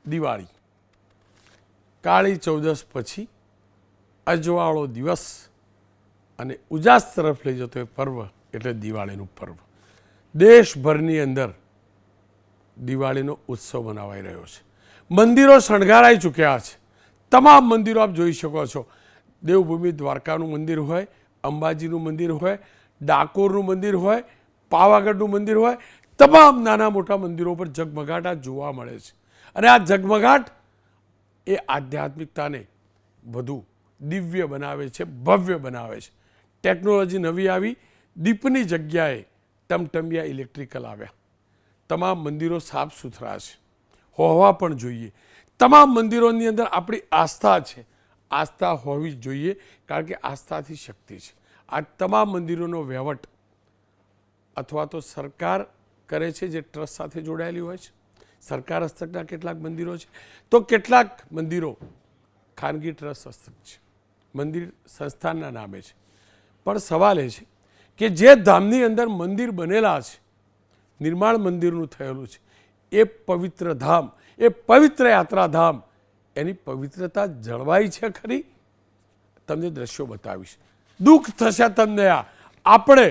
દિવાળી, કાળી ચૌદશ પછી અજવાળો દિવસ અને ઉજાસ તરફ લઈ જતો એ પર્વ એટલે દિવાળીનું પર્વ. દેશભરની અંદર દિવાળીનો ઉત્સવ મનાવાઈ રહ્યો છે. મંદિરો શણગારાઈ ચૂક્યા છે. તમામ મંદિરો આપ જોઈ શકો છો. દેવભૂમિ દ્વારકાનું મંદિર હોય, અંબાજીનું મંદિર હોય, ડાકોરનું મંદિર હોય, પાવાગઢનું મંદિર હોય, તમામ નાના મોટા મંદિરો પર ઝગમગાટ જોવા મળે છે. અને આ ઝગમગાટ એ આધ્યાત્મિકતાને વધુ દિવ્ય બનાવે છે, ભવ્ય બનાવે છે. ટેકનોલોજી નવી આવી, દીપની જગ્યાએ ટમટમિયા ઇલેક્ટ્રિકલ આવ્યા. તમામ મંદિરો સાફ સુથરા છે, હોવા પણ જોઈએ. તમામ મંદિરોની અંદર આપણી આસ્થા છે, આસ્થા હોવી જ જોઈએ, કારણ કે આસ્થાથી શક્તિ છે. આ તમામ મંદિરોનો વહીવટ અથવા તો સરકાર કરે છે, જે ટ્રસ્ટ સાથે જોડાયેલી હોય છે. સરકાર હસ્તકના કેટલાક મંદિરો છે, તો કેટલાક મંદિરો ખાનગી ટ્રસ્ટ હસ્તક છે, મંદિર સંસ્થાનના નામે છે. પણ સવાલ એ છે કે જે ધામની અંદર મંદિર બનેલા છે, નિર્માણ મંદિરનું થયેલું છે, એ પવિત્ર ધામ, એ પવિત્ર યાત્રાધામ, એની પવિત્રતા જળવાઈ છે ખરી? તમને દ્રશ્યો બતાવીશ. દુઃખ થશે તમને. આપણે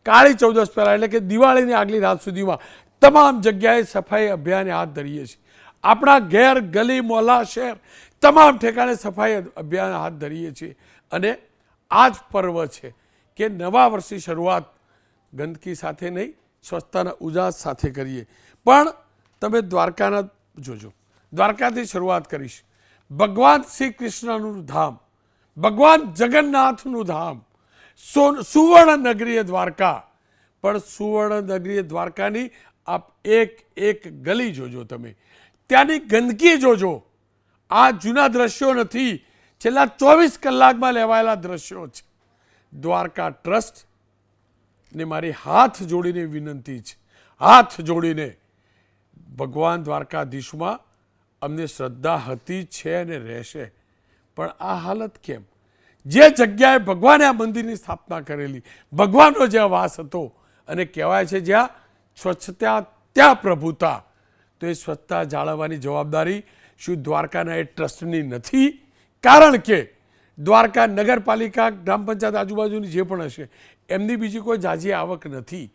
કાળી ચૌદશ પહેલાં એટલે કે દિવાળીની આગલી રાત સુધીમાં તમામ જગ્યાએ સફાઈ અભિયાન હાથ ધરીએ છીએ. આપણા ઘેર, ગલી, મોહલ્લા, શહેર તમામ ઠેકાણે સફાઈ અભિયાન હાથ ધરીએ છીએ. અને આ જ પર્વ છે કે નવા વર્ષની શરૂઆત ગંદકી સાથે નહીં, સ્વચ્છતાના ઉજાસ સાથે કરીએ. પણ તમે દ્વારકાના જોજો, દ્વારકાથી શરૂઆત કરીશ. ભગવાન શ્રી કૃષ્ણનું ધામ, ભગવાન જગન્નાથનું ધામ, સુવર્ણ નગરીય દ્વારકા. પણ સુવર્ણ નગરીય દ્વારકાની આપ એક એક ગલી જોજો, તમે ત્યાંની ગંદકી જોજો. આ જૂના દ્રશ્યો નથી, છેલ્લા 24 કલાકમાં લેવાયેલા દ્રશ્યો છે. દ્વારકા ટ્રસ્ટ ને મારી હાથ જોડીને વિનંતી છે, હાથ જોડીને, ભગવાન દ્વારકાધીશમાં અમને શ્રદ્ધા હતી, છે અને રહેશે. પણ આ હાલત કેમ? જે જગ્યાએ ભગવાને આ મંદિરની સ્થાપના કરેલી, ભગવાનનો જ્યાં વાસ હતો, અને કહેવાય છે જ્યાં સ્વચ્છતા ત્યાં પ્રભુતા, તો એ સ્વચ્છતા જાળવવાની જવાબદારી શું દ્વારકાના એ ટ્રસ્ટની નથી? કારણ કે દ્વારકા નગરપાલિકા, ગ્રામ પંચાયત આજુબાજુની જે પણ હશે, એમની બીજી કોઈ ઝાઝી આવક નથી,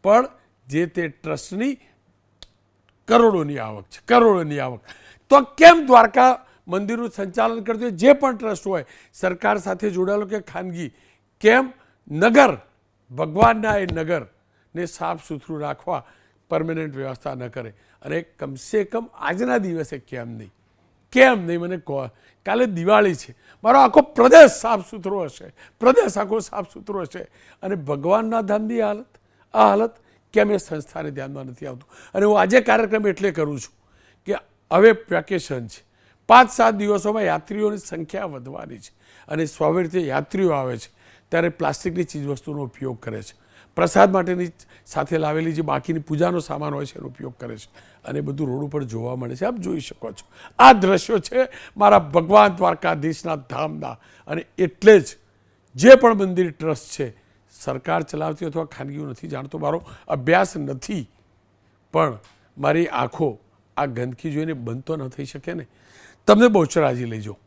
પણ જે તે ટ્રસ્ટની કરોડોની આવક છે, કરોડોની આવક. તો કેમ દ્વારકા મંદિરનું સંચાલન કરતું હોય જે પણ ટ્રસ્ટ હોય, સરકાર સાથે જોડાયેલો કે ખાનગી, કેમ નગર, ભગવાનના એ નગરને સાફ સુથરું રાખવા પરમેનન્ટ વ્યવસ્થા ન કરે? અને કમસે કમ આજના દિવસે કેમ નહીં? કેમ નહીં મને કહો. કાલે દિવાળી છે, મારો આખો પ્રદેશ સાફ સુથરો હશે, પ્રદેશ આખો સાફ સુથરો હશે, અને ભગવાનના ધામની હાલત, આ હાલત કેમ એ સંસ્થાને ધ્યાનમાં નથી આવતું? અને હું આજે કાર્યક્રમ એટલે કરું છું કે હવે વેકેશન છે, 5-7 દિવસોમાં યાત્રીઓની સંખ્યા વધવાની છે, અને સ્વાભાવિક રીતે યાત્રીઓ આવે છે ત્યારે પ્લાસ્ટિકની ચીજવસ્તુનો ઉપયોગ કરે છે, પ્રસાદ માટેની સાથે લાવેલી જે બાકીની પૂજાનો સામાન હોય છે એનો ઉપયોગ કરે છે, અને બધું રોડ ઉપર જોવા મળે છે. આપ જોઈ શકો છો, આ દ્રશ્યો છે મારા ભગવાન દ્વારકાધીશના ધામના. અને એટલે જ જે પણ મંદિર ટ્રસ્ટ છે, સરકાર ચલાવતી અથવા ખાનગીઓ નથી જાણતો, મારો અભ્યાસ નથી, પણ મારી આંખો આ ગંદકી જોઈને બંધ તો ન થઈ શકે ને. તમને બહુચરાજી લઈ જાઓ,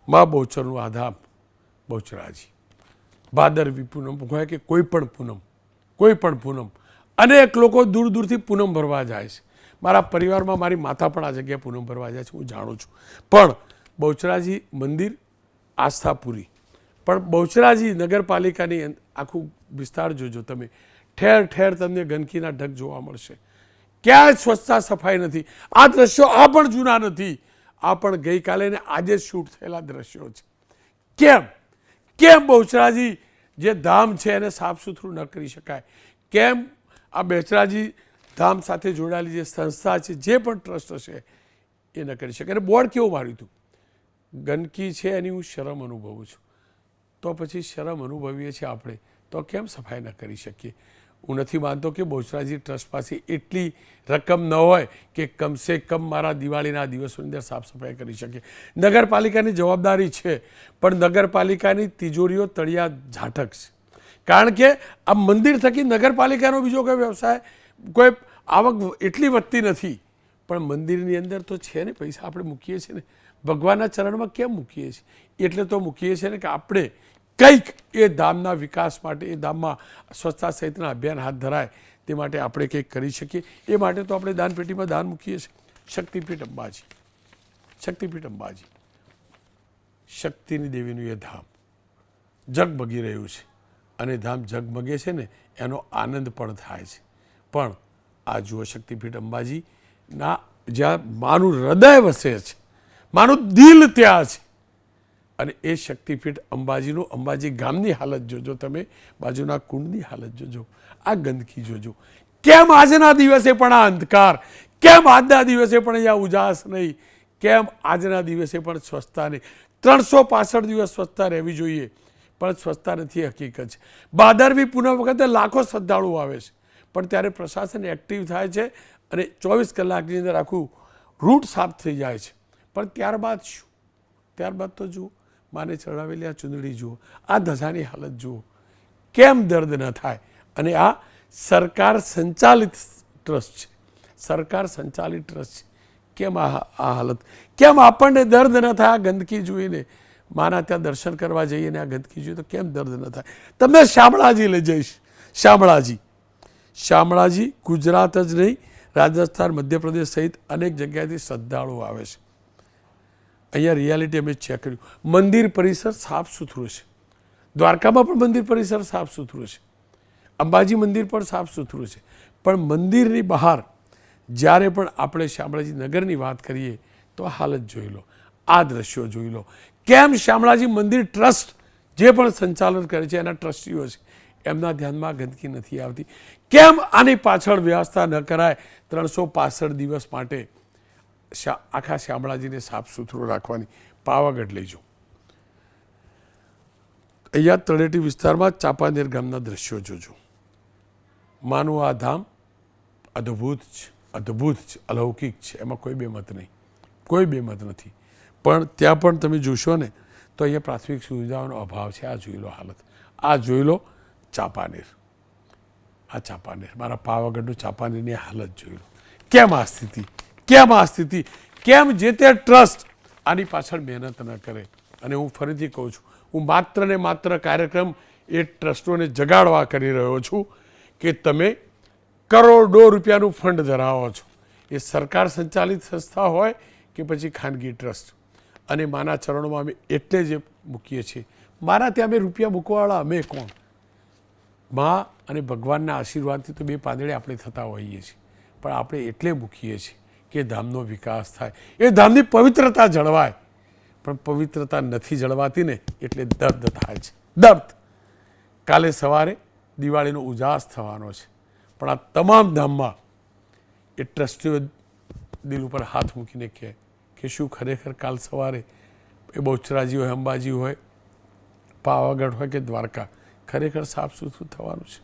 મા બહુચરનું આ ધામ બહુચરાજી. ભાદરવી પૂનમ હોય કે કોઈ પણ પૂનમ, કોઈ પણ પૂનમ, અનેક લોકો દૂર દૂરથી પૂનમ ભરવા જાય છે. મારા પરિવારમાં મારી માતા પણ આ જગ્યાએ પૂનમ ભરવા જાય છે, હું જાણું છું. પણ બહુચરાજી મંદિર આસ્થાપુરી, પણ બહુચરાજી નગરપાલિકાની આખું વિસ્તાર જોજો તમે, ઠેર ઠેર તમને ગંદકીના ઢગ જોવા મળશે. ક્યાંય સ્વચ્છતા સફાઈ નથી. આ દ્રશ્યો આ પણ જૂના નથી, આ પણ ગઈકાલે ને આજે શૂટ થયેલા દ્રશ્યો છે. કેમ કેમ બહુચરાજી જે ધામ છે એને સાફ સુથરું ન કરી શકાય? કેમ આ બહુચરાજી ધામ સાથે જોડાયેલી જે સંસ્થા છે, જે પણ ટ્રસ્ટ હશે, એ ન કરી શકે? અને બોર્ડ કેવું માર્યું હતું? ગંદકી છે એની હું શરમ અનુભવું છું. તો પછી શરમ અનુભવીએ છીએ આપણે, તો કેમ સફાઈ ન કરી શકીએ? હું નથી માનતો કે બહુચરાજી ટ્રસ્ટ પાસે એટલી રકમ ન હોય કે કમસે કમ મારા દિવાળીના દિવસોની અંદર સાફ સફાઈ કરી શકે. નગરપાલિકાની જવાબદારી છે, પણ નગરપાલિકાની તિજોરીઓ તળિયા ઝાટક છે. કારણ કે આ મંદિર થકી નગરપાલિકાનો બીજો કોઈ વ્યવસાય, કોઈ આવક એટલી વધતી નથી. પણ મંદિરની અંદર તો છે ને પૈસા આપણે મૂકીએ છીએ ને ભગવાનના ચરણમાં કેમ મૂકીએ છીએ એટલે તો મૂકીએ છીએ ને કે આપણે કંઈક એ ધામના વિકાસ માટે એ ધામમાં સ્વચ્છતા સહિતના અભિયાન હાથ ધરાય તે માટે આપણે કંઈક કરી શકીએ એ માટે તો આપણે દાનપેટીમાં દાન મૂકીએ છીએ. શક્તિપીઠ અંબાજી, શક્તિપીઠ અંબાજી, શક્તિની દેવીનું એ ધામ ઝગમગી રહ્યું છે અને ધામ ઝગમગે છે ને એનો આનંદ પણ થાય છે. પણ આ જુઓ શક્તિપીઠ અંબાજીના જ્યાં માનું હૃદય વસે છે, માનું દિલ ત્યાં છે અને એ શક્તિપીઠ અંબાજીનું અંબાજી ગામની હાલત જોજો તમે, બાજુના કુંડની હાલત જોજો, આ ગંદકી જોજો. કેમ આજના દિવસે પણ આ અંધકાર, કેમ આજના દિવસે પણ અહીંયા ઉજાસ નહીં, કેમ આજના દિવસે પણ સ્વચ્છતા નહીં. 365 દિવસ સ્વચ્છતા રહેવી જોઈએ પણ સ્વચ્છતા નથી. હકીકત છે ભાદરવી પૂનમ વખતે લાખો શ્રદ્ધાળુઓ આવે છે પણ ત્યારે પ્રશાસન એક્ટિવ થાય છે અને 24 કલાકની અંદર આખું રૂટ સાફ થઈ જાય છે. પણ ત્યારબાદ શું? ત્યારબાદ તો જુઓ માને ચડાવેલી આ ચૂંદડી જુઓ, આ ધજાની હાલત જુઓ, કેમ દર્દ ન થાય. અને આ સરકાર સંચાલિત ટ્રસ્ટ છે, સરકાર સંચાલિત ટ્રસ્ટ છે. કેમ આ હાલત? કેમ આપણને દર્દ ન થાય આ ગંદકી જોઈને? માના ત્યાં દર્શન કરવા જઈએ ને આ ગંદકી જોઈએ તો કેમ દર્દ ન થાય? તમને શામળાજી લઈ જઈશ. શામળાજી, શામળાજી ગુજરાત જ નહીં, રાજસ્થાન, મધ્યપ્રદેશ સહિત અનેક જગ્યાએથી શ્રદ્ધાળુઓ આવે છે. અહીંયા રિયાલિટી અમે ચેક કર્યું, મંદિર પરિસર સાફ સુથરું છે. દ્વારકામાં પણ મંદિર પરિસર સાફ સુથરું છે, અંબાજી મંદિર પણ સાફ સુથરું છે. પણ મંદિરની બહાર જ્યારે પણ આપણે શામળાજી નગરની વાત કરીએ તો આ હાલત જોઈ લો, આ દ્રશ્યો જોઈ લો. કેમ શામળાજી મંદિર ટ્રસ્ટ જે પણ સંચાલન કરે છે એના ટ્રસ્ટીઓ છે એમના ધ્યાનમાં ગંદકી નથી આવતી? કેમ આની પાછળ વ્યવસ્થા ન કરાય 365 દિવસ માટે આખા શામળાજીને સાફ સુથરું રાખવાની? પાવાગઢ લઈ જાઓ, અહીંયા તળેટી વિસ્તારમાં ચાંપાનેર ગામના દ્રશ્યો જોજો. માનું આ ધામ અદ્ભુત છે, અદ્ભુત છે, અલૌકિક છે, એમાં કોઈ બેમત નહીં, કોઈ બેમત નથી. પણ ત્યાં પણ તમે જોશો ને તો અહીંયા પ્રાથમિક સુવિધાઓનો અભાવ છે. આ જોઈ લો હાલત, આ જોઈ લો ચાંપાનેર, આ ચાંપાનેર, મારા પાવાગઢનું ચાંપાનેરની હાલત જોઈ લો. કેમ આ સ્થિતિ? કેમ આ સ્થિતિ? કેમ જે તે ટ્રસ્ટ આની પાછળ મહેનત ન કરે? અને હું ફરીથી કહું છું, હું માત્ર ને માત્ર કાર્યક્રમ એ ટ્રસ્ટોને જગાડવા કરી રહ્યો છું કે તમે કરોડો રૂપિયાનું ફંડ ધરાવો છો, એ સરકાર સંચાલિત સંસ્થા હોય કે પછી ખાનગી ટ્રસ્ટ. અને માના ચરણોમાં અમે એટલે જ મૂકીએ છીએ. મારા ત્યાં અમે રૂપિયા મૂકવાવાળા અમે કોણ? મા અને ભગવાનના આશીર્વાદથી તો બે પાંદડે આપણે થતા હોઈએ છીએ, પણ આપણે એટલે મૂકીએ છીએ કે ધામનો વિકાસ થાય, એ ધામની પવિત્રતા જળવાય. પણ પવિત્રતા નથી જળવાતી ને એટલે દર્દ થાય છે, દર્દ. કાલે સવારે દિવાળીનો ઉજાસ થવાનો છે પણ આ તમામ ધામમાં એ ટ્રસ્ટીઓ દિલ ઉપર હાથ મૂકીને કહે કે શું ખરેખર કાલ સવારે એ બહુચરાજી હોય, અંબાજી હોય, પાવાગઢ હોય કે દ્વારકા ખરેખર સાફ સુથરું થવાનું છે?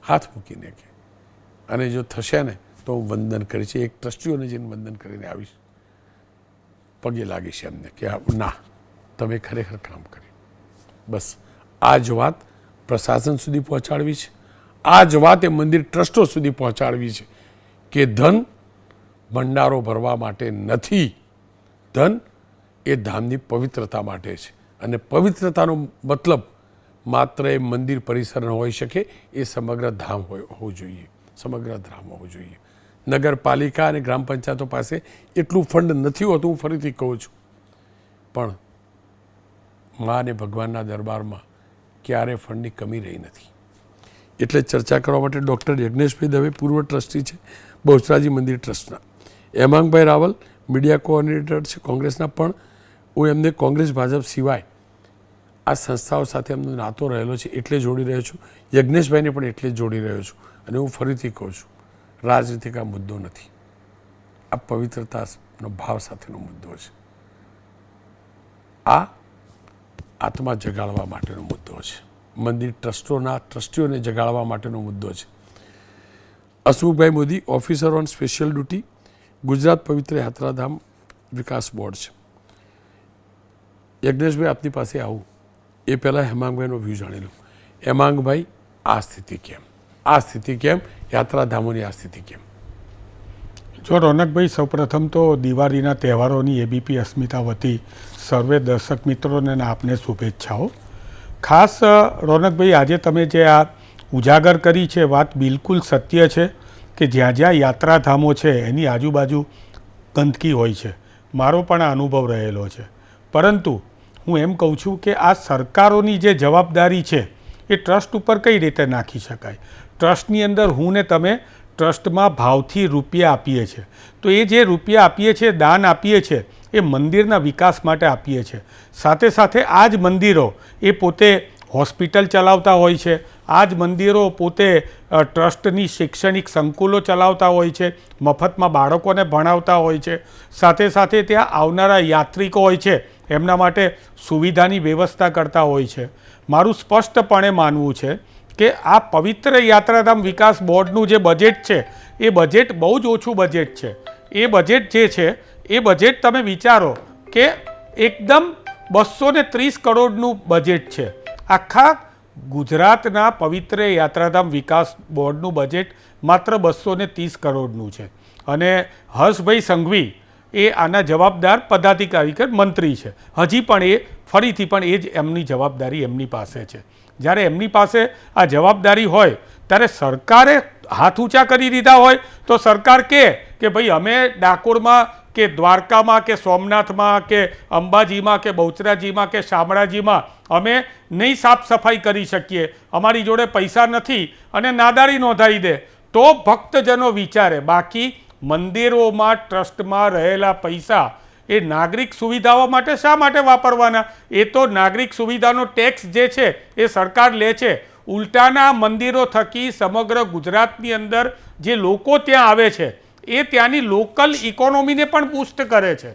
હાથ મૂકીને કહે. અને જો થશે ને તો હું વંદન કરીશ, એક ટ્રસ્ટીઓને જઈને વંદન કરીને આવીશ, પગે લાગીશ એમને કે ના તમે ખરેખર કામ કર્યું. બસ આ જ વાત પ્રશાસન સુધી પહોંચાડવી છે, આ જ વાત એ મંદિર ટ્રસ્ટો સુધી પહોંચાડવી છે કે ધન ભંડારો ભરવા માટે નથી, ધન એ ધામની પવિત્રતા માટે છે. અને પવિત્રતાનો મતલબ માત્ર એ મંદિર પરિસર ન હોઈ શકે, એ સમગ્ર ધામ હોવું જોઈએ, સમગ્ર ધામ હોવું જોઈએ. નગરપાલિકા અને ગ્રામ પંચાયતો પાસે એટલું ફંડ નથી હોતું, હું ફરીથી કહું છું. પણ મા અને ભગવાનના દરબારમાં ક્યારે ફંડની કમી રહી નથી. એટલે ચર્ચા કરવા માટે ડૉક્ટર યજ્ઞેશભાઈ દવે પૂર્વ ટ્રસ્ટી છે બહુચરાજી મંદિર ટ્રસ્ટના, હેમાંગભાઈ રાવલ મીડિયા કોઓર્ડિનેટર છે કોંગ્રેસના, પણ હું એમને કોંગ્રેસ ભાજપ સિવાય આ સંસ્થાઓ સાથે એમનો નાતો રહેલો છે એટલે જોડી રહ્યો છું. યજ્ઞેશભાઈને પણ એટલે જ જોડી રહ્યો છું. અને હું ફરીથી કહું છું, રાજનીતિક આ મુદ્દો નથી, આ પવિત્રતાનો ભાવ સાથેનો મુદ્દો છે. આ આત્મા જગાડવા માટેનો મુદ્દો છે, મંદિર ટ્રસ્ટોના ટ્રસ્ટીઓને જગાડવા માટેનો મુદ્દો છે. Hasmukhbhai Modi, officer on special duty, Gujarat પવિત્ર યાત્રાધામ વિકાસ બોર્ડ છે. યજ્ઞેશભાઈ આપની પાસે આવું એ પહેલાં હેમાંગભાઈનો વ્યૂ જાણી લઉં. હેમાંગભાઈ, આ સ્થિતિ કેમ? આ સ્થિતિ કેમ? યાત્રાધામોની આ સ્થિતિ કેમ? જો રોનકભાઈ, સૌપ્રથમ તો દિવાળીના તહેવારોની એબીપી અસ્મિતા વતી સર્વે દર્શક મિત્રોને અને આપને શુભેચ્છાઓ. ખાસ રોનકભાઈ, આજે તમે જે આ ઉજાગર કરી છે વાત બિલકુલ સત્ય છે કે જ્યાં જ્યાં યાત્રાધામો છે એની આજુબાજુ ગંદકી હોય છે. મારો પણ આ અનુભવ રહેલો છે. પરંતુ હું એમ કહું છું કે આ સરકારોની જે જવાબદારી છે એ ટ્રસ્ટ ઉપર કઈ રીતે નાખી શકાય. ટ્રસ્ટની અંદર હું ને તમે ટ્રસ્ટમાં ભાવથી રૂપિયા આપીએ છીએ, તો એ જે રૂપિયા આપીએ છીએ, દાન આપીએ છીએ, એ મંદિરના વિકાસ માટે આપીએ છીએ. સાથે સાથે આ જ મંદિરો એ પોતે હોસ્પિટલ ચલાવતા હોય છે, આ જ મંદિરો પોતે ટ્રસ્ટની શૈક્ષણિક સંકુલો ચલાવતા હોય છે, મફતમાં બાળકોને ભણાવતા હોય છે. સાથે સાથે ત્યાં આવનારા યાત્રિકો હોય છે એમના માટે સુવિધાની વ્યવસ્થા કરતા હોય છે. મારું સ્પષ્ટપણે માનવું છે કે આ પવિત્ર યાત્રાધામ વિકાસ બોર્ડનું જે બજેટ છે એ બજેટ બહુ જ ઓછું બજેટ છે. એ બજેટ જે છે એ બજેટ તમે વિચારો કે એકદમ 230 કરોડનું બજેટ છે. આખા ગુજરાતના પવિત્ર યાત્રાધામ વિકાસ બોર્ડનું બજેટ માત્ર 230 કરોડનું છે. અને હર્ષભાઈ સંઘવી એ આના જવાબદાર પદાધિકારી કે મંત્રી છે. હજી પણ એ ફરીથી પણ એ જ એમની જવાબદારી એમની પાસે છે. જ્યારે એમની પાસે આ જવાબદારી હોય ત્યારે સરકારે હાથ ઊંચા કરી દીધા હોય તો સરકાર કે ભાઈ અમે ડાકોરમાં કે દ્વારકામાં કે સોમનાથમાં કે અંબાજીમાં કે બહુચરાજીમાં કે શામળાજીમાં અમે નહીં સાફ સફાઈ કરી શકીએ, અમારી જોડે પૈસા નથી અને નાદારી નોંધાવી દે, તો ભક્તજનો વિચારે. બાકી મંદિરોમાં ટ્રસ્ટમાં રહેલા પૈસા એ નાગરિક સુવિધાઓ માટે શા માટે વાપરવાના? એ તો નાગરિક સુવિધાનો ટેક્સ જે છે એ સરકાર લે છે. ઉલટાના મંદિરો થકી સમગ્ર ગુજરાતની અંદર જે લોકો ત્યાં આવે છે એ ત્યાંની લોકલ ઇકોનોમીને પણ બૂસ્ટ કરે છે.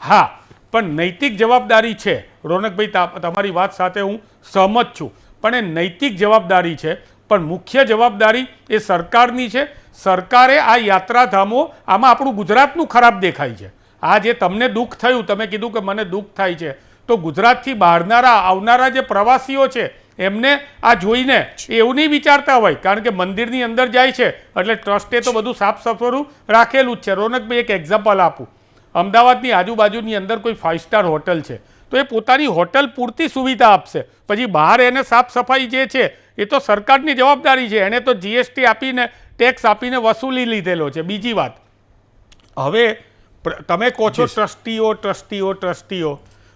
હા, પણ નૈતિક જવાબદારી છે. રોનકભાઈ, તમારી વાત સાથે હું સહમત છું, પણ એ નૈતિક જવાબદારી છે. પણ મુખ્ય જવાબદારી એ સરકારની છે. સરકારે આ યાત્રાધામો, આમાં આપણું ગુજરાતનું ખરાબ દેખાય છે. આ જે તમને દુઃખ થયું, તમે કીધું કે મને દુઃખ થાય છે, તો ગુજરાતથી બહારનારા આવનારા જે પ્રવાસીઓ છે એમને આ જોઈને એવું નહીં વિચારતા હોય, કારણ કે મંદિરની અંદર જાય છે એટલે ટ્રસ્ટે તો બધું સાફ સફરું રાખેલું જ છે. રોનકભાઈ, એક એક્ઝામ્પલ આપું. અમદાવાદની આજુબાજુની અંદર કોઈ 5 સ્ટાર હોટલ છે તો એ પોતાની હોટલ પૂરતી સુવિધા આપશે, પછી બહાર એને સાફ સફાઈ જે છે એ તો સરકારની જવાબદારી છે. એણે તો જીએસટી આપીને, ટેક્સ આપીને વસૂલી લીધેલો છે. બીજી વાત, હવે તમે કહો છો ટ્રસ્ટીઓ.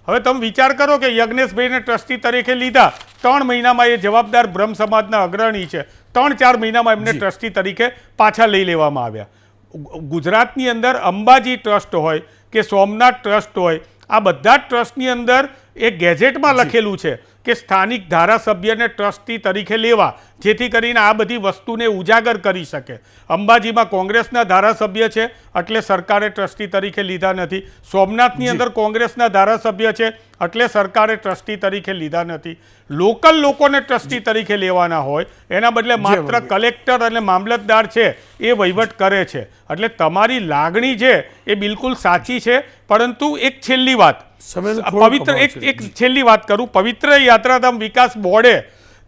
હવે તમે વિચાર કરો કે યજ્ઞેશભાઈને ટ્રસ્ટી તરીકે લીધા, 3 મહિનામાં એ જવાબદાર બ્રહ્મ સમાજના અગ્રણી છે, 3-4 મહિનામાં એમને ટ્રસ્ટી તરીકે પાછા લઈ લેવામાં આવ્યા. ગુજરાતની અંદર અંબાજી ટ્રસ્ટ હોય કે સોમનાથ ટ્રસ્ટ હોય, આ બધા ટ્રસ્ટની અંદર એ ગેઝેટમાં લખેલું છે કે સ્થાનિક ધારાસભ્યને ટ્રસ્ટી તરીકે લેવા, જેથી કરીને આ બધી વસ્તુને ઉજાગર કરી શકે. અંબાજીમાં કોંગ્રેસના ધારાસભ્ય છે એટલે સરકારે ટ્રસ્ટી તરીકે લીધા નથી. સોમનાથની અંદર કોંગ્રેસના ધારાસભ્ય છે એટલે સરકારે ટ્રસ્ટી તરીકે લીધા નથી. લોકલ લોકોને ટ્રસ્ટી તરીકે લેવાના હોય, એના બદલે માત્ર કલેક્ટર અને મામલતદાર છે એ વહીવટ કરે છે. એટલે તમારી લાગણી છે એ બિલકુલ સાચી છે. પરંતુ એક છેલ્લી વાત, એક છેલ્લી વાત કરું. પવિત્ર યાત્રાધામ વિકાસ બોર્ડે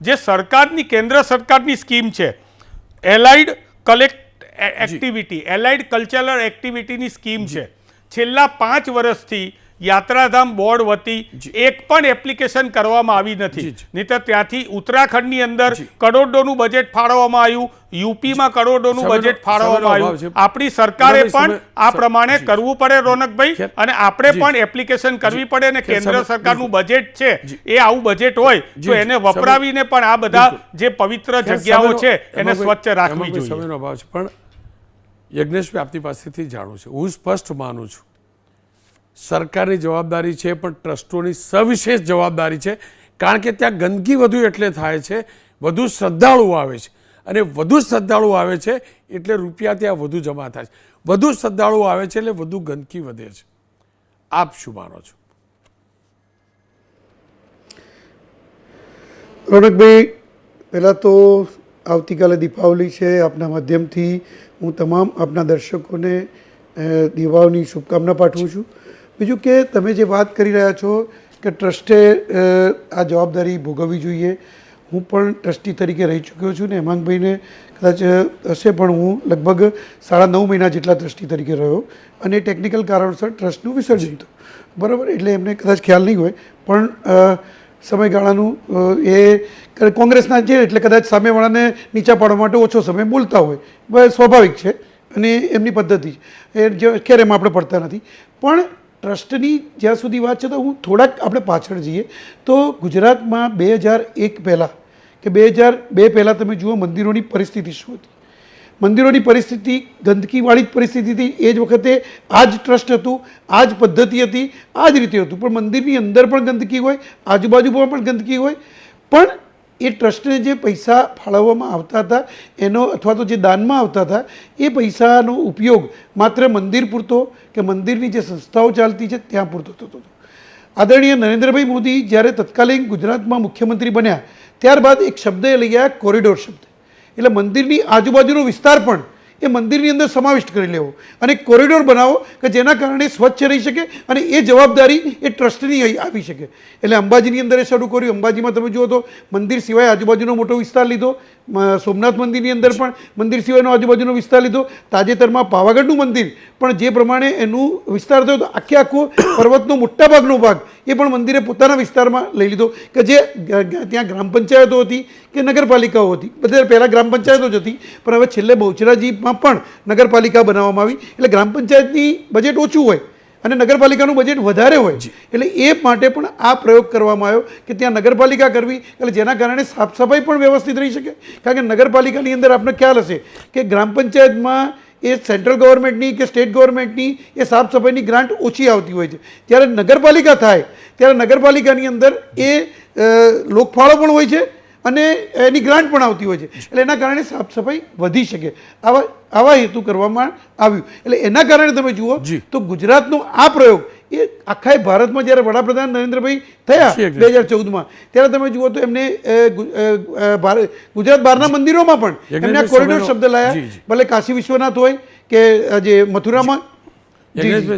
જે સરકારની, કેન્દ્ર સરકારની સ્કીમ છે, એલાઇડ કલ્ચરલ એક્ટિવિટીની સ્કીમ છે, છેલ્લા 5 વર્ષથી યાત્રાધામ બોર્ડ વતી એક પણ એપ્લિકેશન કરવામાં આવી નથી. નહીંતર ત્યાંથી ઉત્તરાખંડની અંદર કરોડોનું બજેટ ફાળવવામાં આવ્યું, યુપીમાં કરોડોનું બજેટ ફાળવવામાં આવ્યું. આપણી સરકારે પણ આ પ્રમાણે કરવું પડે રોનકભાઈ, અને આપણે પણ એપ્લિકેશન કરવી પડે. અને કેન્દ્ર સરકારનું બજેટ છે એ આવું બજેટ હોય તો એને વપરાવીને પણ આ બધા જે પવિત્ર જગ્યાઓ છે એને સ્વચ્છ રાખવી જોઈએ. સમયનો અભાવ છે, પણ યજ્ઞેશભાઈ આપની પાસેથી જાણું છું. હું સ્પષ્ટ માનું છું સરકારની જવાબદારી છે, પણ ટ્રસ્ટોની સવિશેષ જવાબદારી છે. કારણ કે ત્યાં ગંદકી વધુ એટલે થાય છે, વધુ શ્રદ્ધાળુઓ આવે છે, અને વધુ શ્રદ્ધાળુઓ આવે છે એટલે રૂપિયા ત્યાં વધુ જમા થાય છે. વધુ શ્રદ્ધાળુઓ આવે છે એટલે વધુ ગંદકી વધે છે. આપ શું માનો છો? રોનકભાઈ, પહેલાં તો આવતીકાલે દીપાવલી છે. આપના માધ્યમથી હું તમામ આપના દર્શકોને દીપાવલીની શુભકામના પાઠવું છું. બીજું કે તમે જે વાત કરી રહ્યા છો કે ટ્રસ્ટે આ જવાબદારી ભોગવવી જોઈએ, હું પણ ટ્રસ્ટી તરીકે રહી ચૂક્યો છું ને હેમાંગભાઈને કદાચ હશે પણ હું લગભગ 9.5 મહિના જેટલા ટ્રસ્ટી તરીકે રહ્યો અને ટેકનિકલ કારણોસર ટ્રસ્ટનું વિસર્જન થયું, બરાબર. એટલે એમને કદાચ ખ્યાલ નહીં હોય પણ સમયગાળાનું એ કોંગ્રેસના છે એટલે કદાચ સામેવાળાને નીચા પાડવા માટે ઓછો સમય બોલતા હોય, બસ સ્વાભાવિક છે અને એમની પદ્ધતિ છે, એ ક્યારે એમાં આપણે પડતા નથી. પણ ટ્રસ્ટની જ્યાં સુધી વાત છે તો હું થોડાક આપણે પાછળ જઈએ તો ગુજરાતમાં 2001 પહેલાં કે 2002 પહેલાં તમે જુઓ મંદિરોની પરિસ્થિતિ શું હતી. મંદિરોની પરિસ્થિતિ ગંદકીવાળી જ પરિસ્થિતિ હતી. એ જ વખતે આ જ ટ્રસ્ટ હતું, આ જ પદ્ધતિ હતી, આ જ રીતે હતું. પણ મંદિરની અંદર પણ ગંદકી હોય, આજુબાજુમાં પણ ગંદકી હોય, પણ એ ટ્રસ્ટને જે પૈસા ફાળવવામાં આવતા હતા એનો અથવા તો જે દાનમાં આવતા હતા એ પૈસાનો ઉપયોગ માત્ર મંદિર પૂરતો કે મંદિરની જે સંસ્થાઓ ચાલતી છે ત્યાં પૂરતો થતો હતો. આદરણીય નરેન્દ્રભાઈ મોદી જ્યારે તત્કાલીન ગુજરાતમાં મુખ્યમંત્રી બન્યા ત્યારબાદ એક શબ્દ એ લઈ આવ્યા, કોરિડોર શબ્દ. એટલે મંદિરની આજુબાજુનો વિસ્તાર પણ એ મંદિરની અંદર સમાવિષ્ટ કરી લેવો અને કોરિડોર બનાવો કે જેના કારણે સ્વચ્છ રહી શકે અને એ જવાબદારી એ ટ્રસ્ટની આવી શકે. એટલે અંબાજીની અંદર એ શરૂ કર્યું. અંબાજીમાં તમે જુઓ તો મંદિર સિવાય આજુબાજુનો મોટો વિસ્તાર લીધો, સોમનાથ મંદિરની અંદર પણ મંદિર સિવાયનો આજુબાજુનો વિસ્તાર લીધો, તાજેતરમાં પાવાગઢનું મંદિર પણ જે પ્રમાણે એનું વિસ્તાર થયો તો આખો પર્વતનો મોટાભાગનો ભાગ એ પણ મંદિરે પોતાના વિસ્તારમાં લઈ લીધો કે જે ત્યાં ગ્રામ પંચાયતો હતી કે નગરપાલિકાઓ હતી. બધે પહેલાં ગ્રામ પંચાયતો જ હતી પણ હવે છેલ્લે બહુચરાજીમાં પણ નગરપાલિકા બનાવવામાં આવી. એટલે ગ્રામ પંચાયતની બજેટ ઓછું હોય અને નગરપાલિકાનું બજેટ વધારે હોય એટલે એ માટે પણ આ પ્રયોગ કરવામાં આવ્યો કે ત્યાં નગરપાલિકા કરવી એટલે જેના કારણે સાફ સફાઈ પણ વ્યવસ્થિત રહી શકે. કારણ કે નગરપાલિકાની અંદર આપને ખ્યાલ હશે કે ગ્રામ પંચાયતમાં એ સેન્ટ્રલ ગવર્મેન્ટની કે સ્ટેટ ગવર્મેન્ટની એ સાફ સફાઈની ગ્રાન્ટ ઓછી આવતી હોય છે. જ્યારે નગરપાલિકા થાય ત્યારે નગરપાલિકાની અંદર એ લોકફાળો પણ હોય છે અને એની ગ્રાન્ટ પણ આવતી હોય છે. એટલે એના કારણે સાફ સફાઈ વધી શકે. આવા હેતુ કરવામાં આવ્યું. એટલે એના કારણે તમે જુઓ તો ગુજરાતનો આ પ્રયોગ એ આખા ભારતમાં જ્યારે વડાપ્રધાન નરેન્દ્રભાઈ થયા 2014માં ત્યારે તમે જુઓ તો એમને ગુજરાત બહારના મંદિરોમાં પણ એમને કોરિડોર શબ્દ લાયા. ભલે કાશી વિશ્વનાથ હોય કે જે મથુરામાં.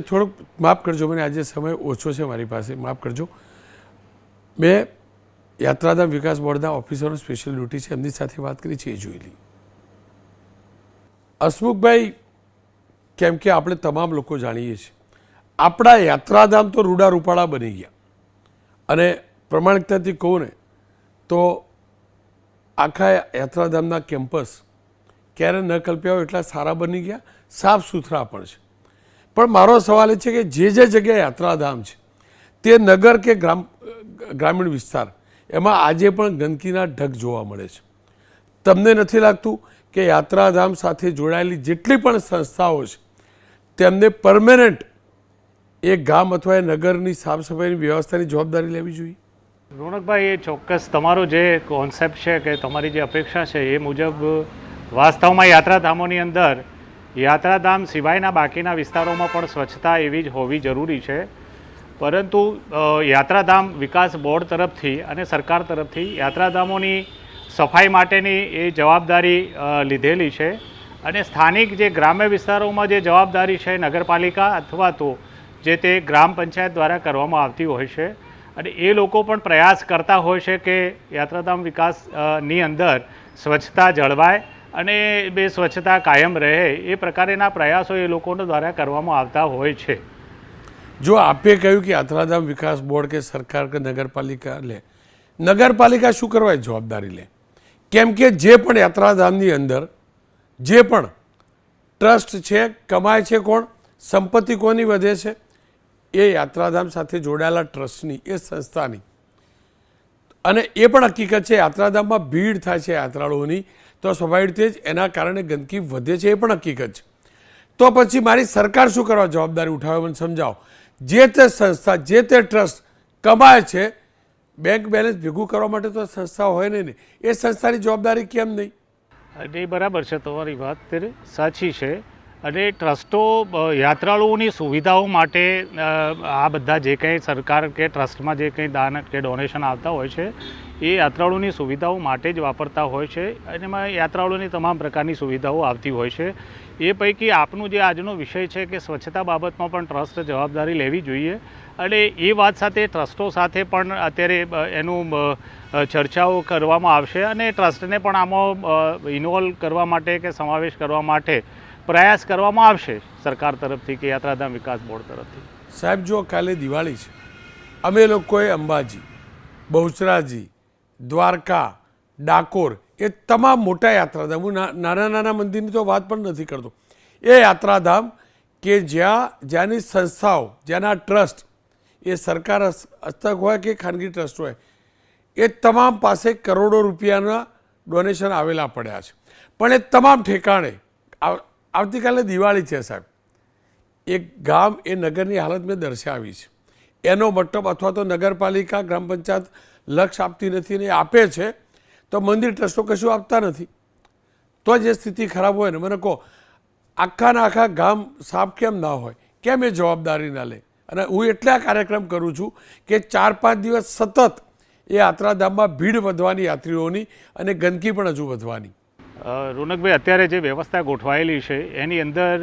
થોડુંક માફ કરજો, મને આજે સમય ઓછો છે મારી પાસે, માફ કરજો. મેં યાત્રાધામ વિકાસ બોર્ડના ઓફિસરો સ્પેશિયલ ડ્યુટી છે એમની સાથે વાત કરી છે એ જોઈ લી. હસમુખભાઈ, કેમ કે આપણે તમામ લોકો જાણીએ છીએ આપણા યાત્રાધામ તો રૂડા રૂપાળા બની ગયા અને પ્રમાણિકતાથી કહું ને તો આખા યાત્રાધામના કેમ્પસ ક્યારે ન કલ્પ્યા હોય એટલા સારા બની ગયા, સાફ સુથરા પણ છે. પણ મારો સવાલ એ છે કે જે જગ્યાએ યાત્રાધામ છે તે નગર કે ગ્રામીણ વિસ્તાર એમાં આજે પણ ગંદકીના ઢગ જોવા મળે છે. તમને નથી લાગતું કે યાત્રાધામ સાથે જોડાયેલી જેટલી પણ સંસ્થાઓ છે તેમને પરમેનન્ટ એ ગામ અથવા એ નગરની સાફ સફાઈની વ્યવસ્થાની જવાબદારી લેવી જોઈએ? રોનકભાઈ, એ ચોક્કસ તમારો જે કોન્સેપ્ટ છે કે તમારી જે અપેક્ષા છે એ મુજબ વાસ્તવમાં યાત્રાધામોની અંદર યાત્રાધામ સિવાયના બાકીના વિસ્તારોમાં પણ સ્વચ્છતા એવી જ હોવી જરૂરી છે. પરંતુ યાત્રાધામ વિકાસ બોર્ડ તરફથી અને સરકાર તરફથી યાત્રાધામોની સફાઈ માટેની એ જવાબદારી લીધેલી છે અને સ્થાનિક જે ગ્રામ્ય વિસ્તારોમાં જે જવાબદારી છે નગરપાલિકા અથવા તો જે તે ગ્રામ પંચાયત દ્વારા કરવામાં આવતી હોય છે અને એ લોકો પણ પ્રયાસ કરતા હોય છે કે યાત્રાધામ વિકાસની અંદર સ્વચ્છતા જળવાય અને બે સ્વચ્છતા કાયમ રહે એ પ્રકારના પ્રયાસો એ લોકો દ્વારા કરવામાં આવતા હોય છે. જો આપે કહ્યું કે યાત્રાધામ વિકાસ બોર્ડ કે સરકાર કે નગરપાલિકા લે, નગરપાલિકા શું કરવા જવાબદારી લે? કેમ કે જે પણ યાત્રાધામની અંદર જે પણ ટ્રસ્ટ છે કમાય છે કોણ, સંપત્તિ કોની વધે છે? એ યાત્રાધામ સાથે જોડાયેલા ટ્રસ્ટની, એ સંસ્થાની. અને એ પણ હકીકત છે યાત્રાધામમાં ભીડ થાય છે યાત્રાળુઓની તો સ્વાભાવિક રીતે જ એના કારણે ગંદકી વધે છે, એ પણ હકીકત છે. તો પછી મારી સરકાર શું કરવા જવાબદારી ઉઠાવે મને સમજાવો. જે તે સંસ્થા જે તે ટ્રસ્ટ કમાય છે બેંક બેલેન્સ ભેગું કરવા માટે તો સંસ્થા હોય ને, એ સંસ્થાની જવાબદારી કેમ નહીં? એ બરાબર છે, તમારી વાત સાચી છે. અને ટ્રસ્ટો યાત્રાળુઓની સુવિધાઓ માટે આ બધા જે કંઈ સરકાર કે ટ્રસ્ટમાં જે કંઈ દાન કે ડોનેશન આવતા હોય છે એ યાત્રાળુઓની સુવિધાઓ માટે જ વાપરતા હોય છે અને એમાં યાત્રાળુઓની તમામ પ્રકારની સુવિધાઓ આવતી હોય છે. એ પૈકી આપનું જે આજનો વિષય છે કે સ્વચ્છતા બાબતમાં પણ ટ્રસ્ટ જવાબદારી લેવી જોઈએ અને એ વાત સાથે ટ્રસ્ટો સાથે પણ અત્યારે એનું ચર્ચાઓ કરવામાં આવશે અને ટ્રસ્ટને પણ આમાં ઇન્વોલ્વ કરવા માટે કે સમાવેશ કરવા માટે પ્રયાસ કરવામાં આવશે સરકાર તરફથી કે યાત્રાધામ વિકાસ બોર્ડ તરફથી. સાહેબ, જો કાલે દિવાળી છે, અમે લોકોએ અંબાજી, બહુચરાજી, દ્વારકા, ડાકોર એ તમામ મોટા યાત્રાધામ, હું નાના નાના મંદિરની તો વાત પણ નથી કરતો, એ યાત્રાધામ કે જ્યાંની સંસ્થાઓ, જ્યાંના ટ્રસ્ટ, એ સરકાર હસ્તક હોય કે ખાનગી ટ્રસ્ટ હોય, એ તમામ પાસે કરોડો રૂપિયાના ડોનેશન આવેલા પડ્યા છે. પણ એ તમામ ઠેકાણે આવતીકાલે દિવાળી છે સાહેબ, એક ગામ એ નગરની હાલત મેં દર્શાવી છે. એનો મતલબ અથવા તો નગરપાલિકા, ગ્રામ પંચાયત લક્ષ આપતી નથી ને આપે છે તો મંદિર ટ્રસ્ટો કશું આપતા નથી. તો જે સ્થિતિ ખરાબ હોય ને, મને કહો આખાના આખા ગામ સાફ કેમ ના હોય? કેમ એ જવાબદારી ના લે? અને હું એટલે આ કાર્યક્રમ કરું છું કે 4-5 દિવસ સતત એ યાત્રાધામમાં ભીડ વધવાની, યાત્રીઓની, અને ગંદકી પણ હજુ વધવાની. રોનકભાઈ, અત્યારે જે વ્યવસ્થા ગોઠવાયેલી છે એની અંદર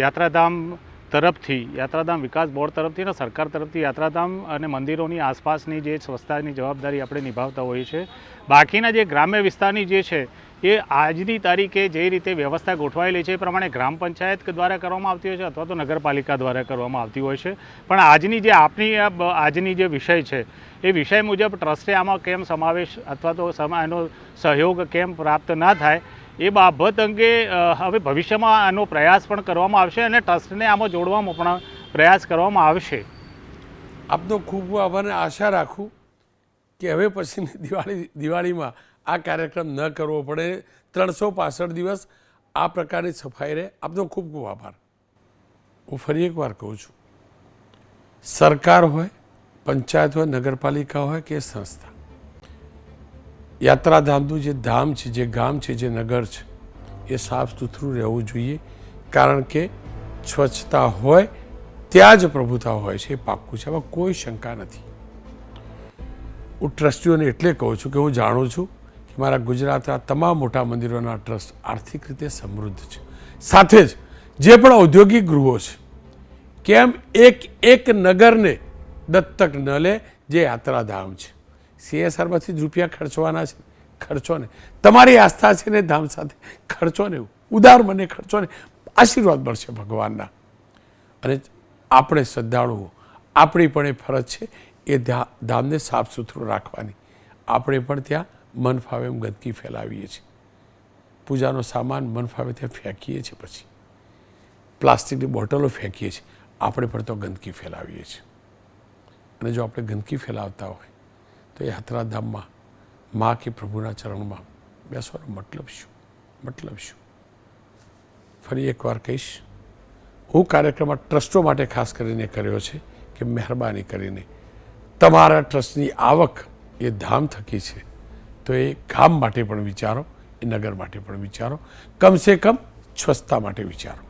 યાત્રાધામ તરફથી, યાત્રાધામ વિકાસ બોર્ડ તરફથી અને સરકાર તરફથી યાત્રાધામ અને મંદિરોની આસપાસની જે સ્વચ્છતાની જવાબદારી આપણે નિભાવતા હોઈએ છીએ. બાકીના જે ગ્રામ્ય વિસ્તારની જે છે એ આજની તારીખે જે રીતે વ્યવસ્થા ગોઠવાયેલી છે એ પ્રમાણે ગ્રામ પંચાયત દ્વારા કરવામાં આવતી હોય છે અથવા તો નગરપાલિકા દ્વારા કરવામાં આવતી હોય છે. પણ આજની જે આજની જે વિષય છે એ વિષય મુજબ ટ્રસ્ટે આમાં કેમ સમાવેશ અથવા તો એનો સહયોગ કેમ પ્રાપ્ત ના થાય એ બાબત અંગે હવે ભવિષ્યમાં આનો પ્રયાસ પણ કરવામાં આવશે અને ટ્રસ્ટને આમાં જોડવામાં પણ પ્રયાસ કરવામાં આવશે. આપનો ખૂબ ખૂબ આભાર. આશા રાખું કે હવે પછીની દિવાળીમાં આ કાર્યક્રમ ન કરવો પડે. 365 દિવસ આ પ્રકારની સફાઈ રહે. આપનો ખૂબ ખૂબ આભાર. હું ફરી એકવાર કહું છું, સરકાર હોય, પંચાયત હોય, નગરપાલિકા હોય કે સંસ્થા, યાત્રાધામનું જે ધામ છે, જે ગામ છે, જે નગર છે, એ સાફ સુથરું રહેવું જોઈએ. કારણ કે સ્વચ્છતા હોય ત્યાં જ પ્રભુતા હોય છે, એ પાક્કું છે, આમાં કોઈ શંકા નથી. હું ટ્રસ્ટીઓને એટલે કહું છું કે હું જાણું છું કે મારા ગુજરાતના તમામ મોટા મંદિરોના ટ્રસ્ટ આર્થિક રીતે સમૃદ્ધ છે. સાથે જ જે પણ ઔદ્યોગિક ગૃહો છે, કેમ એક નગરને દત્તક ન લે જે યાત્રાધામ છે? CSRમાંથી જ રૂપિયા ખર્ચવાના છે, ખર્ચો ને. તમારી આસ્થા છે ને ધામ સાથે ખર્ચો ને, ઉદાર મને ખર્ચો ને, આશીર્વાદ મળશે ભગવાનના. અને આપણે શ્રદ્ધાળુઓ, આપણી પણ એ ફરજ છે એ ધામને સાફ સુથરું રાખવાની. આપણે પણ ત્યાં મન ફાવે એમ ગંદકી ફેલાવીએ છીએ, પૂજાનો સામાન મન ફાવે ત્યાં ફેંકીએ છીએ, પછી પ્લાસ્ટિકની બોટલો ફેંકીએ છીએ. આપણે પણ તો ગંદકી ફેલાવીએ છીએ. અને જો આપણે ગંદકી ફેલાવતા હોય તો યાત્રાધામમાં મા કે પ્રભુના ચરણમાં બેસવાનો મતલબ શું? મતલબ શું? ફરી એકવાર કહીશ, હું કાર્યક્રમ ટ્રસ્ટો માટે ખાસ કરીને કર્યો છે કે મહેરબાની કરીને તમારા ટ્રસ્ટની આવક એ ધામ થકી છે તો એ ગામ માટે પણ વિચારો, એ નગર માટે પણ વિચારો, કમસે કમ સ્વચ્છતા માટે વિચારો.